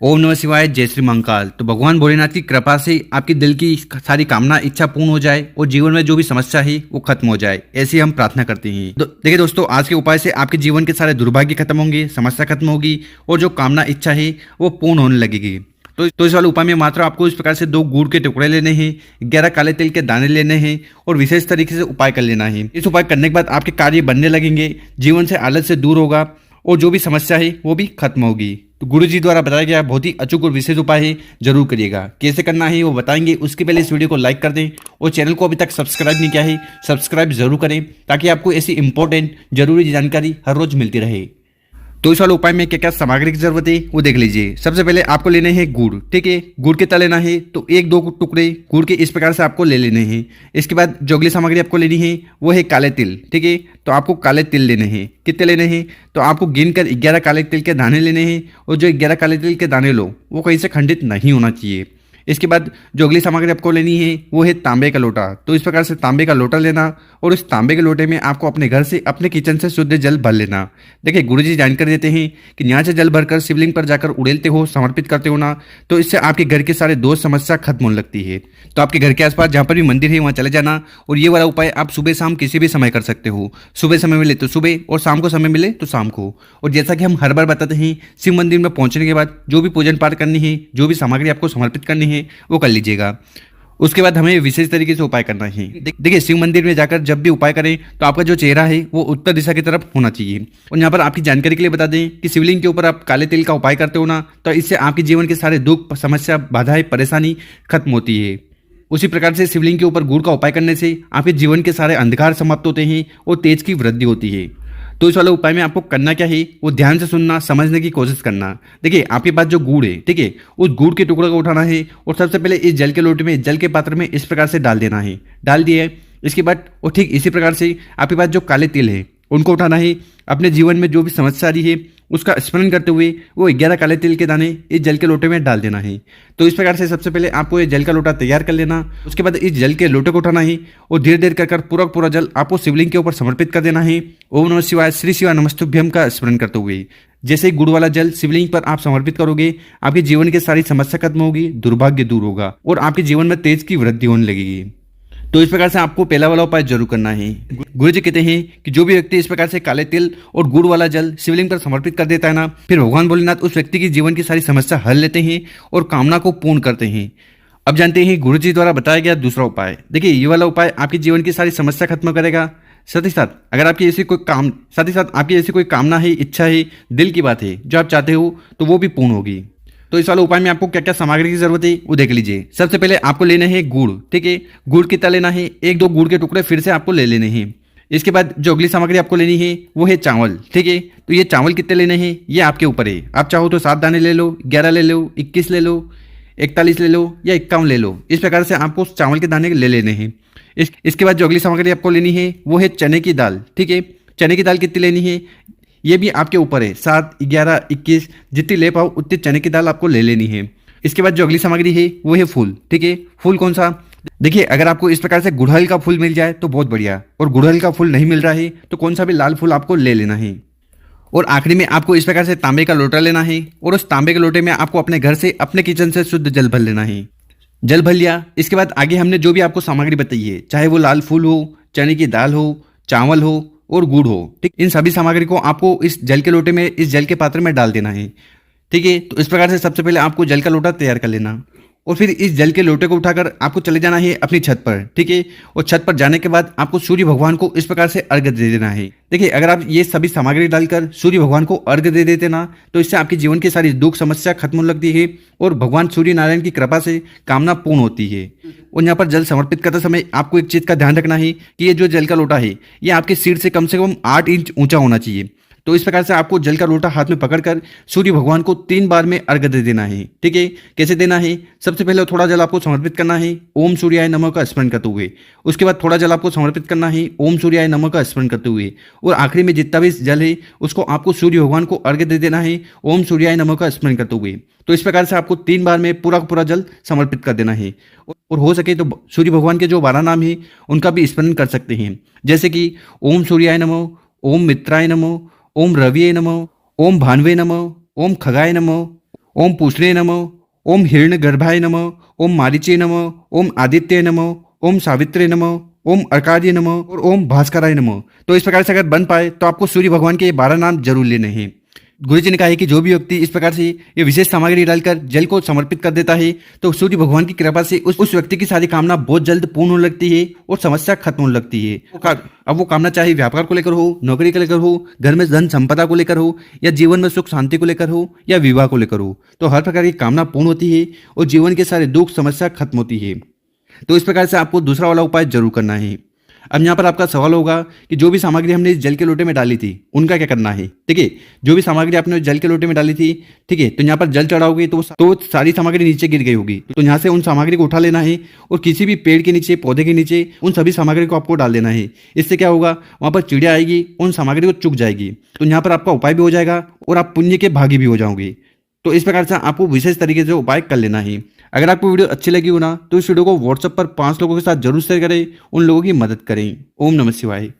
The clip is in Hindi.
ओम नमः शिवाय, जय श्री महाकाल। तो भगवान भोलेनाथ की कृपा से आपकी दिल की सारी कामना इच्छा पूर्ण हो जाए और जीवन में जो भी समस्या है वो खत्म हो जाए, ऐसी हम प्रार्थना करते हैं। देखिए दोस्तों, आज के उपाय से आपके जीवन के सारे दुर्भाग्य खत्म होंगे, समस्या खत्म होगी और जो कामना इच्छा है वो पूर्ण होने लगेगी। तो इस वाले उपाय में मात्र आपको इस प्रकार से 2 गुड़ के टुकड़े लेने हैं, 11 काले तिल के दाने लेने हैं और विशेष तरीके से उपाय कर लेना है। इस उपाय करने के बाद आपके कार्य बनने लगेंगे, जीवन से आलस से दूर होगा और जो भी समस्या है वो भी खत्म होगी। तो गुरु जी द्वारा बताया गया बहुत ही अचूक और विशेष उपाय है, जरूर करिएगा। कैसे करना है वो बताएंगे, उसके पहले इस वीडियो को लाइक कर दें और चैनल को अभी तक सब्सक्राइब नहीं किया है सब्सक्राइब जरूर करें, ताकि आपको ऐसी इंपॉर्टेंट जरूरी जानकारी हर रोज मिलती रहे। तो इस वाले उपाय में क्या क्या सामग्री की जरूरत है वो देख लीजिए। सबसे पहले आपको लेने हैं गुड़, ठीक है। गुड़ कितना लेना है तो 1-2 टुकड़े गुड़ के इस प्रकार से आपको ले लेने हैं। इसके बाद जो अगली सामग्री आपको लेनी है वो है काले तिल, ठीक है। तो आपको काले तिल लेने हैं। कितने लेने हैं तो आपको गिनकर 11 काले तिल के दाने लेने हैं और जो 11 काले तिल के दाने लो वो कहीं से खंडित नहीं होना चाहिए। इसके बाद जो अगली सामग्री आपको लेनी है वो है तांबे का लोटा। तो इस प्रकार से तांबे का लोटा लेना और उस तांबे के लोटे में आपको अपने घर से अपने किचन से शुद्ध जल भर लेना। देखिए गुरुजी जानकारी देते हैं कि यहाँ से जल भरकर शिवलिंग पर जाकर उड़ेलते हो, समर्पित करते हो ना, तो इससे आपके घर के सारे दोष समस्या खत्म होने लगती है। तो आपके घर के आसपास जहाँ पर भी मंदिर है वहाँ चले जाना और ये वाला उपाय आप सुबह शाम किसी भी समय कर सकते हो। सुबह समय मिले तो सुबह और शाम को समय मिले तो शाम को। और जैसा कि हम हर बार बताते हैं, शिव मंदिर में पहुंचने के बाद जो भी पूजन पाठ करनी है, जो भी सामग्री आपको समर्पित करनी है वो कर लीजिएगा। उसके बाद हमें विशेष तरीके से उपाय करना है। देखिए शिव मंदिर में जाकर जब भी उपाय करें तो आपका जो चेहरा है वो उत्तर दिशा की तरफ होना चाहिए। और यहाँ पर आपकी जानकारी के लिए बता दें कि शिवलिंग के ऊपर आप काले तिल का उपाय करते हो ना, तो इससे आपके जीवन के सारे दुख समस्या बाधाएं परेशानी खत्म होती है। उसी प्रकार से शिवलिंग के ऊपर गुड़ का उपाय करने से आपके जीवन के सारे अंधकार समाप्त होते हैं और तेज की वृद्धि होती है। तो इस वाले उपाय में आपको करना क्या है वो ध्यान से सुनना, समझने की कोशिश करना। देखिए आपके पास जो गुड़ है, ठीक है, उस गुड़ के टुकड़े को उठाना है और सबसे पहले इस जल के लोटे में, जल के पात्र में इस प्रकार से डाल देना है। डाल दिए इसके बाद और ठीक इसी प्रकार से आपके पास जो काले तिल है उनको उठाना है। अपने जीवन में जो भी समस्या आ रही है उसका स्मरण करते हुए वो 11 काले तिल के दाने इस जल के लोटे में डाल देना है। तो इस प्रकार से सबसे पहले आपको ये जल का लोटा तैयार कर लेना। उसके बाद इस जल के लोटे को उठाना है और धीरे धीरे कर पूरा जल आपको शिवलिंग के ऊपर समर्पित कर देना है। ओम नमः शिवाय, श्री शिवाय नमस्तुभ्यम का स्मरण करते हुए जैसे ही गुड़ वाला जल शिवलिंग पर आप समर्पित करोगे, आपके जीवन की सारी समस्या खत्म होगी, दुर्भाग्य दूर होगा और आपके जीवन में तेज की वृद्धि होने लगेगी। तो इस प्रकार से आपको पहला वाला उपाय जरूर करना है। गुरु जी कहते हैं कि जो भी व्यक्ति इस प्रकार से काले तिल और गुड़ वाला जल शिवलिंग पर समर्पित कर देता है ना, फिर भगवान भोलेनाथ उस व्यक्ति की जीवन की सारी समस्या हल लेते हैं और कामना को पूर्ण करते हैं। अब जानते हैं गुरु जी द्वारा बताया गया दूसरा उपाय। देखिए ये वाला उपाय आपके जीवन की सारी समस्या खत्म करेगा। साथ ही साथ अगर आपकी ऐसी कोई कामना है, इच्छा है, दिल की बात है जो आप चाहते हो तो वो भी पूर्ण होगी। तो इस वाले उपाय में आपको क्या क्या सामग्री की जरूरत है वो देख लीजिए। सबसे पहले आपको लेना है गुड़, ठीक है। गुड़ कितना लेना है 1-2 गुड़ के टुकड़े फिर से आपको ले लेने हैं। इसके बाद जो अगली सामग्री आपको लेनी है वो है चावल, ठीक है। तो ये चावल कितने लेने हैं ये आपके ऊपर है। आप चाहो तो 7 दाने ले लो, 11 ले लो, 21 ले लो, 41 ले लो या 51 ले लो। इस प्रकार से आपको चावल के दाने ले लेने हैं। इसके बाद जो अगली सामग्री आपको लेनी है वो है चने की दाल, ठीक है। चने की दाल कितनी लेनी है ये भी आपके ऊपर है। 7, 11, 21 जितनी ले पाओ उतनी चने की दाल आपको ले लेनी है। इसके बाद जो अगली सामग्री है वो है फूल, ठीक है। फूल कौन सा? देखिए अगर आपको इस प्रकार से गुड़हल का फूल मिल जाए तो बहुत बढ़िया, और गुड़हल का फूल नहीं मिल रहा है तो कौन सा भी लाल फूल आपको ले लेना है। और आखिरी में आपको इस प्रकार से तांबे का लोटा लेना है और उस तांबे के लोटे में आपको अपने घर से, अपने किचन से शुद्ध जल भर लेना है। जल भर लिया इसके बाद आगे हमने जो भी आपको सामग्री बताई है, चाहे वो लाल फूल हो, चने की दाल हो, चावल हो और गुड़ हो, ठीक, इन सभी सामग्री को आपको इस जल के लोटे में, इस जल के पात्र में डाल देना है, ठीक है। तो इस प्रकार से सबसे पहले आपको जल का लोटा तैयार कर लेना और फिर इस जल के लोटे को उठाकर आपको चले जाना है अपनी छत पर, ठीक है। और छत पर जाने के बाद आपको सूर्य भगवान को इस प्रकार से अर्घ्य दे देना है। देखिए अगर आप ये सभी सामग्री डालकर सूर्य भगवान को अर्घ्य दे देते ना, तो इससे आपके जीवन की सारी दुख समस्या खत्म होने लगती है और भगवान सूर्य नारायण की कृपा से कामना पूर्ण होती है। और यहाँ पर जल समर्पित करते समय आपको एक चीज का ध्यान रखना है कि ये जो जल का लोटा है ये आपके सिर से कम 8 इंच ऊंचा होना चाहिए। तो इस प्रकार से आपको जल का लोटा हाथ में पकड़कर सूर्य भगवान को 3 बार में अर्घ्य दे देना है, ठीक है। कैसे देना है? सबसे पहले थोड़ा जल आपको समर्पित करना है ओम सूर्याय नमः का स्मरण करते हुए। उसके बाद थोड़ा जल आपको समर्पित करना है ओम सूर्याय नमः का स्मरण करते हुए। और आखिरी में जितना भी जल है उसको आपको सूर्य भगवान को अर्घ्य दे देना है ओम सूर्याय नमः का स्मरण करते हुए। तो इस प्रकार से आपको 3 बार में पूरा जल समर्पित कर देना है। और हो सके तो सूर्य भगवान के जो 12 नाम है उनका भी स्मरण कर सकते हैं, जैसे कि ओम सूर्याय नमः, ओम मित्राय नमः, ओम रविये नमः, ओम भानवे नमः, ओम खगाय नमः, ओम पूष्णे नमः, ओम हिरण्यगर्भाय नमः, ओम मारीचे नमः, ओम आदित्य नमः, ओम सावित्रे नमः, ओम अर्काद्य नमः और ओम भास्कराय नमः। तो इस प्रकार से अगर बन पाए तो आपको सूर्य भगवान के ये 12 नाम जरूर लेने हैं। गुरु जी ने कहा है कि जो भी व्यक्ति इस प्रकार से ये विशेष सामग्री डालकर जल को समर्पित कर देता है तो सूर्य भगवान की कृपा से उस व्यक्ति की सारी कामना बहुत जल्द पूर्ण होने लगती है और समस्या खत्म होने लगती है। अब वो कामना चाहे व्यापार को लेकर हो, नौकरी को लेकर हो, घर में धन संपदा को लेकर हो, या जीवन में सुख शांति को लेकर हो, या विवाह को लेकर हो, तो हर प्रकार की कामना पूर्ण होती है और जीवन के सारे दुख समस्या खत्म होती है। तो इस प्रकार से आपको दूसरा वाला उपाय जरूर करना है। अब यहाँ पर आपका सवाल होगा कि जो भी सामग्री हमने इस जल के लोटे में डाली थी उनका क्या करना है। ठीक है, जो भी सामग्री आपने जल के लोटे में डाली थी, ठीक है, तो यहाँ पर जल चढ़ाओगे तो सारी सामग्री नीचे गिर गई होगी। तो यहाँ से उन सामग्री को उठा लेना है और किसी भी पेड़ के नीचे, पौधे के नीचे उन सभी सामग्री को आपको डाल देना है। इससे क्या होगा, वहाँ पर चिड़िया आएगी, उन सामग्री को चुग जाएगी। तो यहाँ पर आपका उपाय भी हो जाएगा और आप पुण्य के भागी भी हो जाओगे। तो इस प्रकार से आपको विशेष तरीके से उपाय कर लेना है। अगर आपको वीडियो अच्छी लगी हो ना तो इस वीडियो को व्हाट्सएप पर 5 लोगों के साथ जरूर शेयर करें, उन लोगों की मदद करें। ओम नमः शिवाय।